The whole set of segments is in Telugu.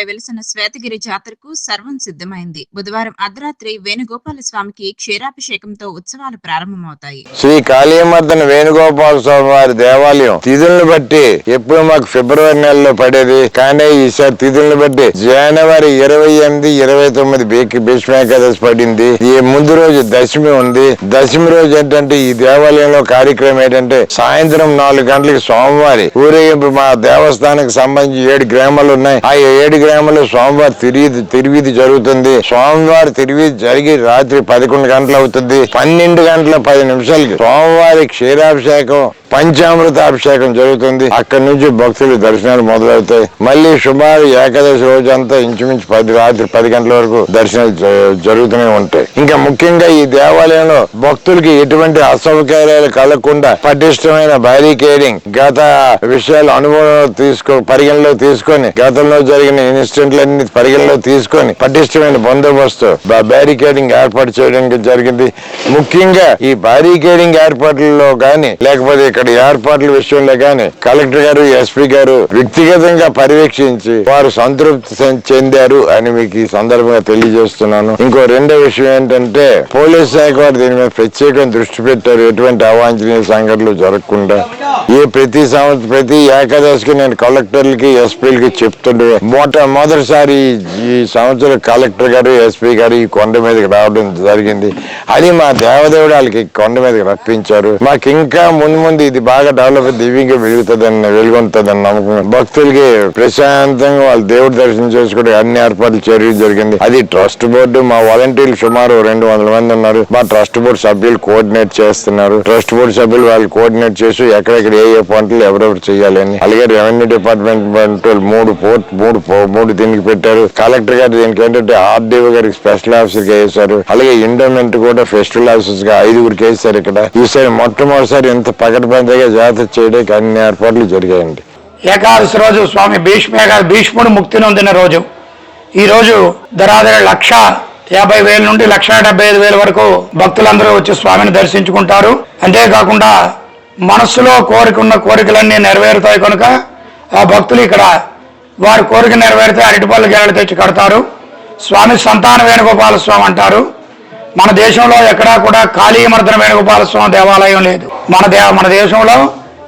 క్షేత్రంపై వెలుసున్న శ్వేతగిరి జాతరకు సర్వం సిద్ధమైంది. బుధవారం అర్ధరాత్రి వేణుగోపాల స్వామికి క్షీరాభిషేకంతో ఉత్సవాలు ప్రారంభమవుతాయి. శ్రీ కాళీమర్దన వేణుగోపాల స్వామి వారి దేవాలయం తిథులను బట్టి ఎప్పుడు మాకు ఫిబ్రవరి నెలలో పడేది, కానీ ఈసారి తిథులను బట్టి జనవరి 28, 29 భీష్మేకాదశి పడింది. ఈ ముందు రోజు దశమి ఉంది. దశమి రోజు ఏంటంటే ఈ దేవాలయంలో కార్యక్రమం ఏంటంటే సాయంత్రం 4 గంటలకు స్వామివారి ఊరేగింపు. మా దేవస్థానానికి సంబంధించి 7 గ్రామాలు ఉన్నాయి. ఆ 7 గ్రామాల్లో స్వామివారి తిరువీధి జరుగుతుంది. స్వామివారి తిరువీధి జరిగి రాత్రి 11 గంటలు అవుతుంది. 12 గంటల 10 నిమిషాలకి స్వామివారి క్షీరాభిషేకం, పంచామృతాభిషేకం జరుగుతుంది. అక్కడి నుంచి భక్తులు దర్శనాలు మొదలవుతాయి. మళ్ళీ సుమారు ఏకాదశి రోజు అంతా ఇంచుమించు రాత్రి 10 గంటల వరకు దర్శనాలు జరుగుతూనే ఉంటాయి. ఇంకా ముఖ్యంగా ఈ దేవాలయంలో భక్తులకి ఎటువంటి అసౌకర్యాలు కలగకుండా పటిష్టమైన బ్యారికేడింగ్, గత విషయాలు అనుభవం పరిగణలో తీసుకొని, గతంలో జరిగిన ఇన్సిడెంట్లన్నీ పరిగణలో తీసుకొని పటిష్టమైన బందోబస్తు బ్యారికేడింగ్ ఏర్పాటు చేయడం జరిగింది. ముఖ్యంగా ఈ బ్యారికేడింగ్ ఏర్పాట్లలో గాని లేకపోతే ఇక్కడ ఏర్పాట్ల విషయంలో గాని కలెక్టర్ గారు, ఎస్పీ గారు వ్యక్తిగతంగా పర్యవేక్షించి వారు సంతృప్తి చెందారు అని మీకు ఈ సందర్భంగా తెలియజేస్తున్నాను. ఇంకో రెండో విషయం ఏంటంటే పోలీస్ శాఖ వారు దీని మీద ప్రత్యేకంగా దృష్టి పెట్టారు. ఎటువంటి అవాంఛనీయ సంఘటనలు జరగకుండా ప్రతి ఏకాదశికి నేను కలెక్టర్లకి, ఎస్పీలకి చెప్తుండే మొదటిసారి ఈ సంవత్సరం కలెక్టర్ గారు, ఎస్పీ గారు ఈ కొండ మీదకి రావడం జరిగింది. అది మా దేవదేవుడు వాళ్ళకి కొండ మీదకి రప్పించారు. మాకు ఇంకా ముందు ఇది బాగా డెవలప్ దివ్యంగా వెలుగొంటుందని నమ్మకం. భక్తులకి ప్రశాంతంగా వాళ్ళ దేవుడి దర్శనం చేసుకోవడానికి అన్ని ఏర్పాట్లు చేయడం జరిగింది. అది ట్రస్ట్ బోర్డు, మా వాలంటీర్లు సుమారు 200 మంది ఉన్నారు. మా ట్రస్ట్ బోర్డు సభ్యులు కోఆర్డినేట్ చేస్తున్నారు. ట్రస్ట్ బోర్డు సభ్యులు వాళ్ళు కోఆర్డినేట్ చేసి ఎక్కడెక్కడ ఏ పనులు ఎవరెవరు చేయాలని. అలాగే రెవెన్యూ డిపార్ట్మెంట్ మూడు దీనికి పెట్టారు. కలెక్టర్ గారు దీనికి ఏంటంటే ఆర్డీఓ గారికి స్పెషల్ ఆఫీసర్ గా వేశారు. అలాగే ఎండోమెంట్ కూడా ఫెస్టివల్ ఆఫీసర్స్ గా 5గురికి వేశారు. ఇక్కడ ఈసారి మొట్టమొదటిసారి ఇంత పకడ్బందీగా జాతర చేయడానికి అన్ని ఏర్పాట్లు జరిగాయండి. ఏకాదశి రోజు స్వామి భీష్ముడు ముక్తి నొందిన రోజు. ఈ రోజు దరాదర 1,50,000 నుండి 1,75,000 వరకు భక్తులందరూ వచ్చి స్వామిని దర్శించుకుంటారు. అంతేకాకుండా మనస్సులో కోరికున్న కోరికలన్నీ నెరవేరుతాయి కనుక ఆ భక్తులు ఇక్కడ వారి కోరిక నెరవేరితే అరటిపళ్ళు గేడలు తెచ్చి కడతారు. స్వామి సంతాన వేణుగోపాల స్వామి అంటారు. మన దేశంలో ఎక్కడా కూడా కాళీయమర్దన వేణుగోపాల స్వామి దేవాలయం లేదు. మన దేశంలో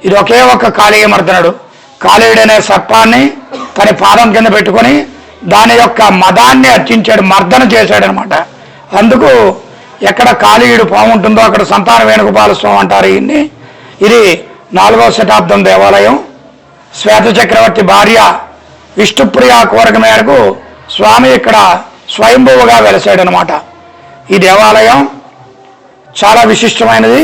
ఇది ఒకే ఒక్క కాళీయమర్దనుడు. కాళీయుడనే సర్పాన్ని తన పాదం కింద పెట్టుకొని దాని యొక్క మదాన్ని అర్చించాడు, మర్దన చేశాడు అనమాట. అందుకు ఎక్కడ కాళీయుడు పాము ఉంటుందో అక్కడ సంతాన వేణుగోపాల స్వామి అంటారు. ఇది 4వ శతాబ్దం దేవాలయం. శ్వేత చక్రవర్తి భార్య విష్ణుప్రియ కోరిక మేరకు స్వామి ఇక్కడ స్వయంభువుగా వెలసాడనమాట. ఈ దేవాలయం చాలా విశిష్టమైనది.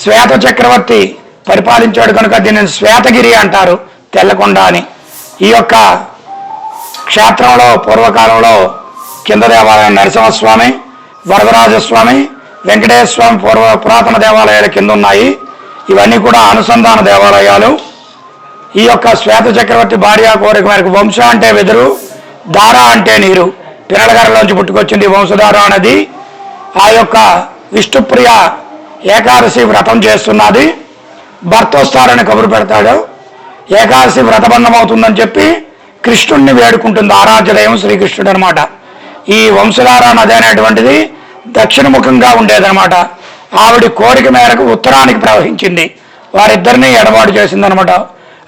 శ్వేత చక్రవర్తి పరిపాలించాడు కనుక దీనిని శ్వేతగిరి అంటారు, తెల్లకొండ అని. ఈ యొక్క క్షేత్రంలో పూర్వకాలంలో కింద దేవాలయం నరసింహస్వామి, వరదరాజస్వామి, వెంకటేశ్వర స్వామి పురాతన దేవాలయాల కింద ఉన్నాయి. ఇవన్నీ కూడా అనుసంధాన దేవాలయాలు. ఈ యొక్క శ్వేత చక్రవర్తి భార్య కోరిక మేరకు వంశ అంటే వెదురు, దార అంటే నీరు, పిరలగారలోంచి పుట్టుకొచ్చింది వంశధార అనేది. ఆ యొక్క విష్ణుప్రియ ఏకాదశి వ్రతం చేస్తున్నది. భర్త వస్తారని కబురు పెడతాడు. ఏకాదశి వ్రతబంధం అవుతుందని చెప్పి కృష్ణుడిని వేడుకుంటుంది. ఆరాధ్య దైవం శ్రీకృష్ణుడు అనమాట. ఈ వంశధార నది అనేటువంటిది దక్షిణముఖంగా ఉండేదనమాట. ఆవిడ కోరిక మేరకు ఉత్తరానికి ప్రవహించింది. వారిద్దరిని ఎడబాటు చేసిందనమాట.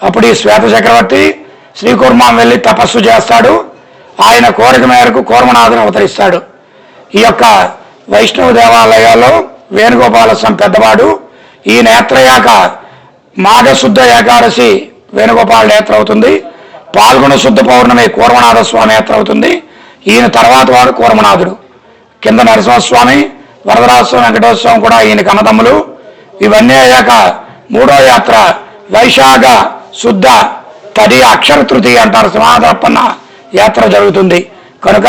అప్పుడు ఈ శ్వేత చక్రవర్తి శ్రీకూర్మం వెళ్ళి తపస్సు చేస్తాడు. ఆయన కోరిక మేరకు కూర్మనాథుని అవతరిస్తాడు. ఈ యొక్క వైష్ణవ దేవాలయాల్లో వేణుగోపాల స్వామి పెద్దవాడు. ఈ నేత్రయాక మాఘశుద్ధ ఏకాదశి వేణుగోపాల నేత్ర అవుతుంది. పాల్గొన శుద్ధ పౌర్ణమి కూర్మనాథ స్వామి నేత్ర అవుతుంది. ఈయన తర్వాత వాడు కూర్మనాథుడు. కింద నరసింహస్వామి, వరదరాజస్వామి, వెంకటేశ్వర స్వామి కూడా ఈయన కన్నదమ్ములు. ఇవన్నీ అయ్యాక 3వ యాత్ర వైశాఖ శుద్ధ తది అక్షర తృతీయ అంటారు, సింహాద్రప్పన్న యాత్ర జరుగుతుంది. కనుక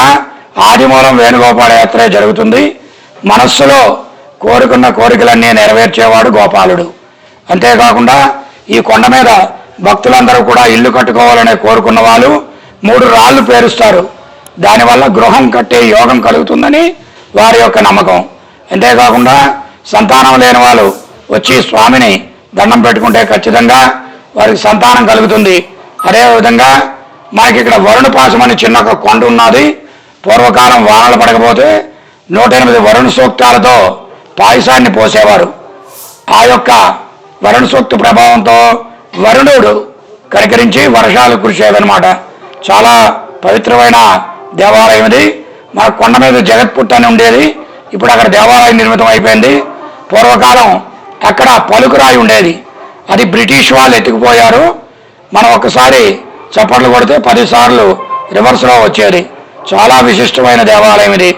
ఆదిమూలం వేణుగోపాల యాత్రే జరుగుతుంది. మనస్సులో కోరుకున్న కోరికలన్నీ నెరవేర్చేవాడు గోపాలుడు. అంతేకాకుండా ఈ కొండ మీద భక్తులందరూ కూడా ఇల్లు కట్టుకోవాలని కోరుకున్న వాళ్ళు 3 రాళ్లు పేరుస్తారు. దానివల్ల గృహం కట్టే యోగం కలుగుతుందని వారి యొక్క నమ్మకం. అంతేకాకుండా సంతానం లేని వాళ్ళు వచ్చి స్వామిని దండం పెట్టుకుంటే ఖచ్చితంగా వారికి సంతానం కలుగుతుంది. అదేవిధంగా మనకి ఇక్కడ వరుణ పాశం అని చిన్న ఒక కొండ ఉన్నది. పూర్వకాలం వానలు పడకపోతే 108 వరుణ సూక్తాలతో పాయసాన్ని పోసేవారు. ఆ యొక్క వరుణ సూక్త ప్రభావంతో వరుణుడు కనికరించి వర్షాలు కురిసేదనమాట. చాలా పవిత్రమైన దేవాలయం ఇది. మన కొండ మీద జగత్పుట్ట అని ఉండేది, ఇప్పుడు అక్కడ దేవాలయం నిర్మితం అయిపోయింది. పూర్వకాలం అక్కడ పలుకురాయి ఉండేది, అది బ్రిటిష్ వాళ్ళు ఎత్తుకుపోయారు. మనం ఒకసారి చప్పట్లు కొడితే 10 సార్లు రివర్స్లో వచ్చేది. చాలా విశిష్టమైన దేవాలయం ఇది.